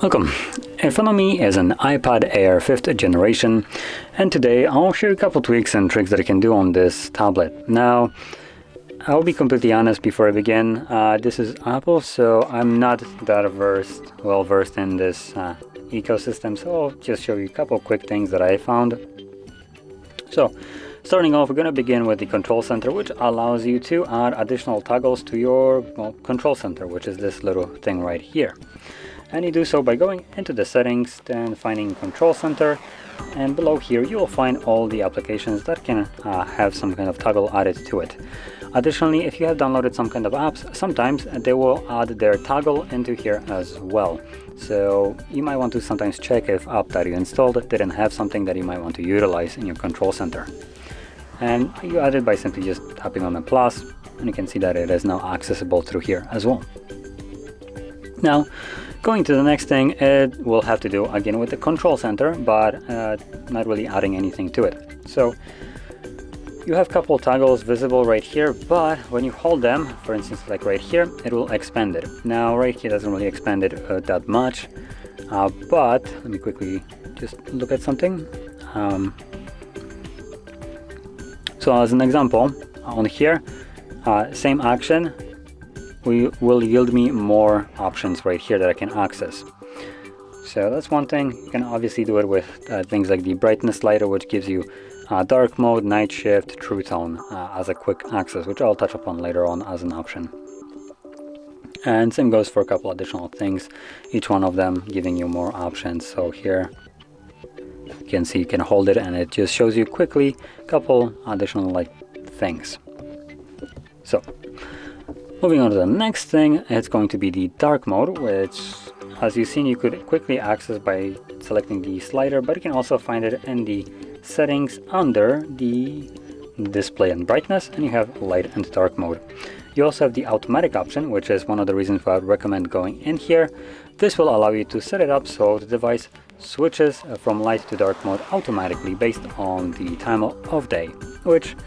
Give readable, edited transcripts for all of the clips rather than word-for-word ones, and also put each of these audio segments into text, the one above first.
Welcome. In front of me is an iPad Air 5th generation, and today I'll show you a couple tweaks and tricks that I can do on this tablet. Now, I'll be completely honest before I begin. This is Apple, so I'm not that well versed in this ecosystem, so I'll just show you a couple quick things that I found. So, starting off, we're going to begin with the control center, which allows you to add additional toggles to your control center, which is this little thing right here. And you do so by going into the settings, then finding control center, and below here you will find all the applications that can have some kind of toggle added to it. Additionally, if you have downloaded some kind of apps, sometimes they will add their toggle into here as well. So you might want to sometimes check if app that you installed didn't have something that you might want to utilize in your control center. And you add it by simply just tapping on the plus, and you can see that it is now accessible through here as well. Now, going to the next thing, it will have to do again with the control center, but not really adding anything to it. So you have a couple toggles visible right here, but when you hold them, for instance, like right here, it will expand it. Now, right here doesn't really expand it that much, but let me quickly just look at something. So as an example, on here, same action will yield me more options right here that I can access. So that's one thing. You can obviously do it with things like the brightness slider, which gives you dark mode, night shift, true tone as a quick access, which I'll touch upon later on as an option. And same goes for a couple additional things, each one of them giving you more options. So here you can see you can hold it and it just shows you quickly a couple additional things. So moving on to the next thing, it's going to be the dark mode, which as you've seen you could quickly access by selecting the slider, but you can also find it in the settings under the display and brightness, and you have light and dark mode. You also have the automatic option, which is one of the reasons why I would recommend going in here. This will allow you to set it up so the device switches from light to dark mode automatically based on the time of day, which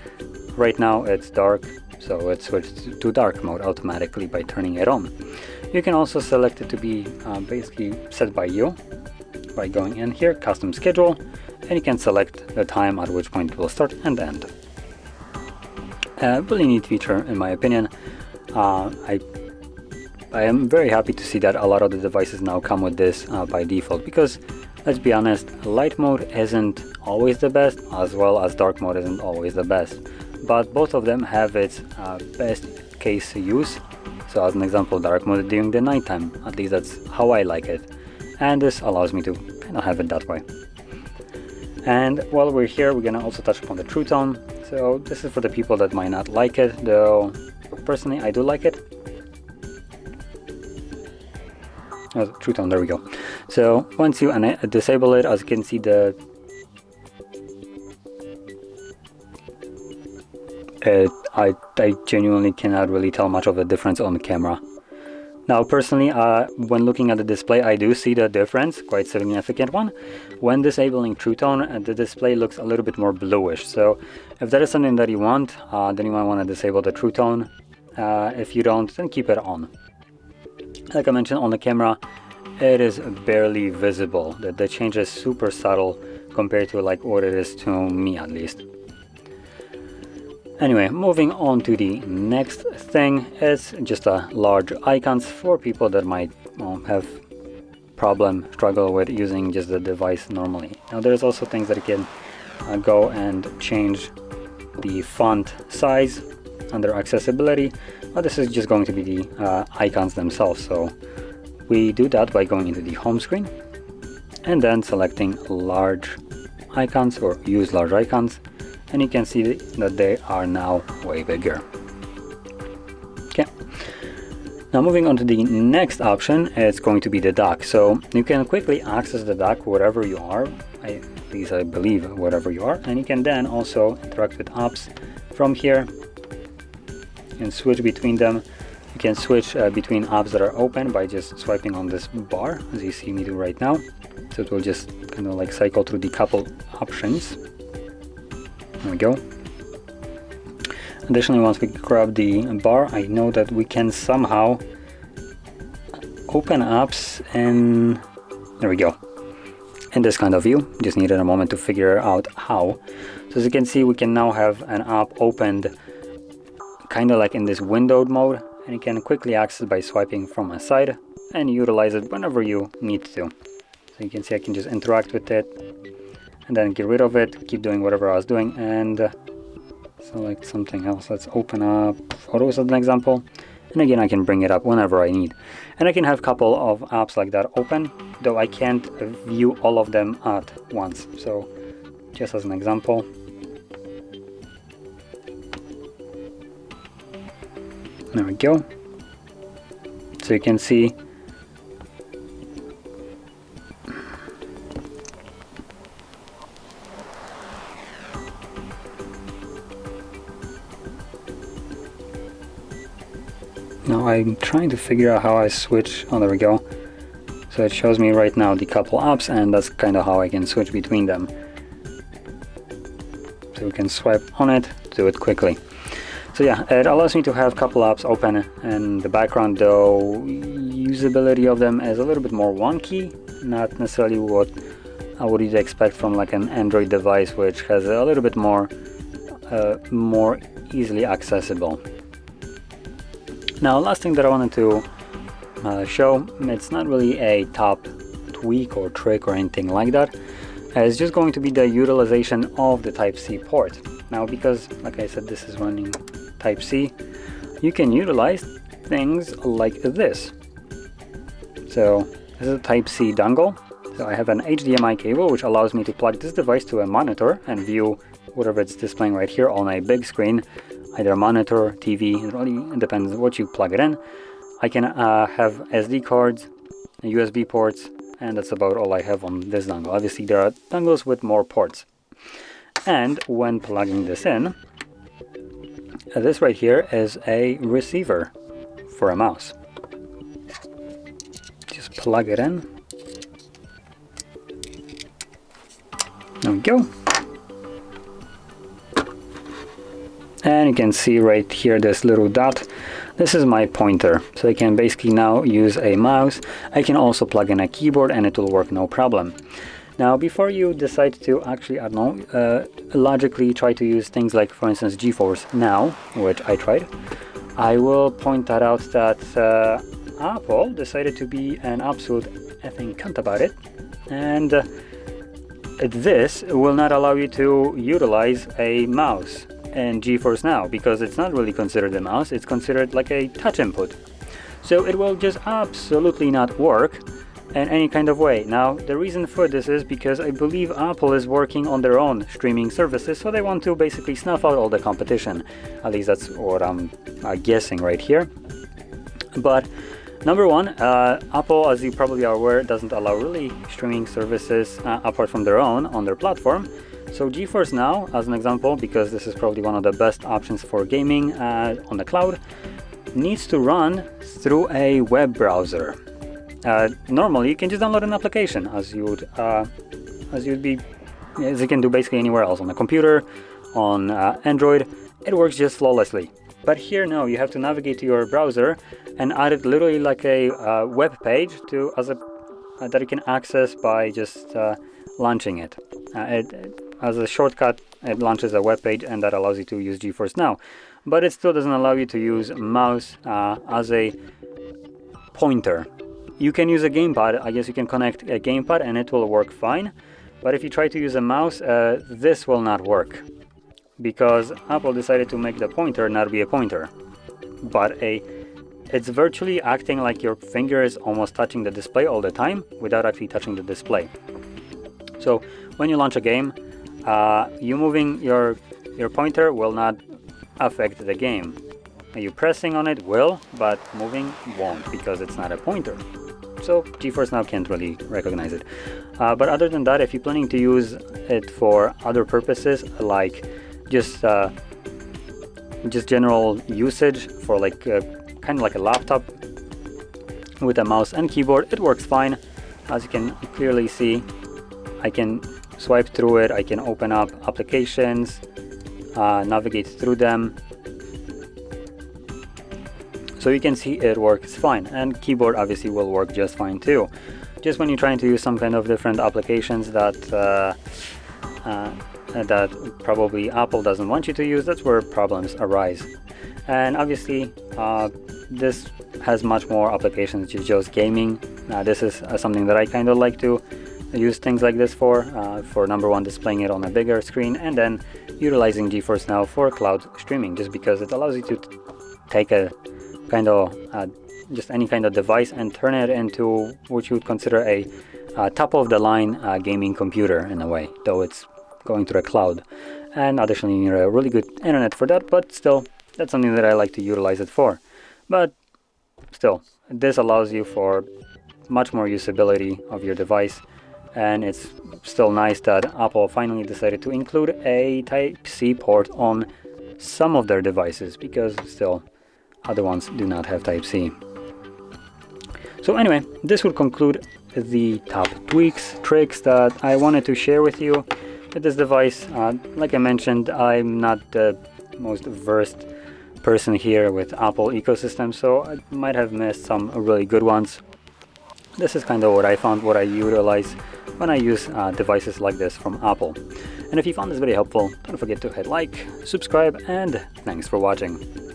right now it's dark, so it switched to dark mode automatically by turning it on. You can also select it to be basically set by you by going in here, custom schedule, and you can select the time at which point it will start and end. A really neat feature in my opinion. I am very happy to see that a lot of the devices now come with this by default, because let's be honest, light mode isn't always the best, as well as dark mode isn't always the best. But both of them have its best case use. So as an example, dark mode during the nighttime, at least that's how I like it, and this allows me to kind of have it that way. And while we're here, we're gonna also touch upon the true tone. So this is for the people that might not like it, though personally I do like it. Oh, true tone, there we go. So once you disable it, as you can see, I genuinely cannot really tell much of a difference on the camera. Now personally, when looking at the display, I do see the difference, quite significant one. When disabling true tone, the display looks a little bit more bluish. So if that is something that you want, then you might want to disable the true tone. If you don't, then keep it on. Like I mentioned, on the camera, it is barely visible. The change is super subtle compared to what it is to me, at least. Anyway, moving on to the next thing, is just large icons for people that might have struggle with using just the device normally. Now there's also things that you can go and change the font size under accessibility, but this is just going to be the icons themselves. So we do that by going into the home screen and then selecting large icons or use large icons, and you can see that they are now way bigger. Okay, now moving on to the next option, it's going to be the dock. So you can quickly access the dock wherever you are, at least I believe wherever you are, and you can then also interact with apps from here and switch between them. You can switch between apps that are open by just swiping on this bar, as you see me do right now. So it will just kind of cycle through the couple options. There we go. Additionally, once we grab the bar, I know that we can somehow open apps in There we go. In this kind of view, just needed a moment to figure out how. So as you can see, we can now have an app opened kind of like in this windowed mode, and you can quickly access it by swiping from a side and utilize it whenever you need to. So you can see I can just interact with it and then get rid of it, keep doing whatever I was doing, and select something else. Let's open up Photos as an example, and again I can bring it up whenever I need. And I can have a couple of apps like that open, though I can't view all of them at once. So just as an example, there we go. So you can see now I'm trying to figure out how I switch. Oh, there we go. So it shows me right now the couple apps, and that's kind of how I can switch between them. So we can swipe on it, do it quickly. So yeah, it allows me to have a couple apps open in the background, though usability of them is a little bit more wonky, not necessarily what I would expect from like an Android device, which has a little bit more easily accessible. Now, last thing that I wanted to show, it's not really a top tweak or trick or anything like that. It's just going to be the utilization of the Type-C port. Now, because like I said, this is running Type-C, you can utilize things like this. So this is a Type-C dongle. So I have an HDMI cable which allows me to plug this device to a monitor and view whatever it's displaying right here on a big screen, either a monitor, TV, it really depends what you plug it in. I can have SD cards, USB ports, and that's about all I have on this dongle. Obviously there are dongles with more ports. And when plugging this in, this right here is a receiver for a mouse. Just plug it in. There we go. And you can see right here this little dot. This is my pointer, so I can basically now use a mouse. I can also plug in a keyboard and it will work no problem. Now, before you decide to actually, I don't know, logically try to use things like, for instance, GeForce Now, which I tried, I will point that out that Apple decided to be an absolute effing cunt about it, and this will not allow you to utilize a mouse in GeForce Now, because it's not really considered a mouse, it's considered like a touch input. So it will just absolutely not work in any kind of way. Now, the reason for this is because I believe Apple is working on their own streaming services, so they want to basically snuff out all the competition. At least that's what I'm guessing right here. But number one, Apple, as you probably are aware, doesn't allow really streaming services apart from their own on their platform. So GeForce Now, as an example, because this is probably one of the best options for gaming on the cloud, needs to run through a web browser. Normally, you can just download an application, as you can do basically anywhere else on a computer, on Android. It works just flawlessly. But here, no, you have to navigate to your browser and add it literally like a web page that you can access by just launching it. As a shortcut, it launches a web page, and that allows you to use GeForce Now. But it still doesn't allow you to use mouse as a pointer. You can use a gamepad. I guess you can connect a gamepad and it will work fine. But if you try to use a mouse, this will not work, because Apple decided to make the pointer not be a pointer, but it's virtually acting like your finger is almost touching the display all the time without actually touching the display. So when you launch a game, you moving your pointer will not affect the game. You pressing on it will, but moving won't, because it's not a pointer. So GeForce Now can't really recognize it. But other than that, if you're planning to use it for other purposes, like just general usage for like kind of like a laptop with a mouse and keyboard, it works fine. As you can clearly see, I can swipe through it, I can open up applications, navigate through them. So you can see it works fine, and keyboard obviously will work just fine too. just when you're trying to use some kind of different applications that that probably Apple doesn't want you to use, that's where problems arise. And obviously this has much more applications than just gaming. This is something that I kind of like to use things like this for number one, displaying it on a bigger screen, and then utilizing GeForce Now for cloud streaming, just because it allows you to take a kind of just any kind of device and turn it into what you would consider a top of the line gaming computer in a way, though it's going to the cloud. And additionally, you need a really good internet for that, but still, that's something that I like to utilize it for. But still, this allows you for much more usability of your device, and it's still nice that Apple finally decided to include a Type-C port on some of their devices, because still other ones do not have Type-C. So anyway, this will conclude the top tweaks, tricks that I wanted to share with you with this device. Like I mentioned, I'm not the most versed person here with Apple ecosystem, so I might have missed some really good ones. This is kind of what I found, what I utilize when I use devices like this from Apple. And if you found this video helpful, don't forget to hit like, subscribe, and thanks for watching.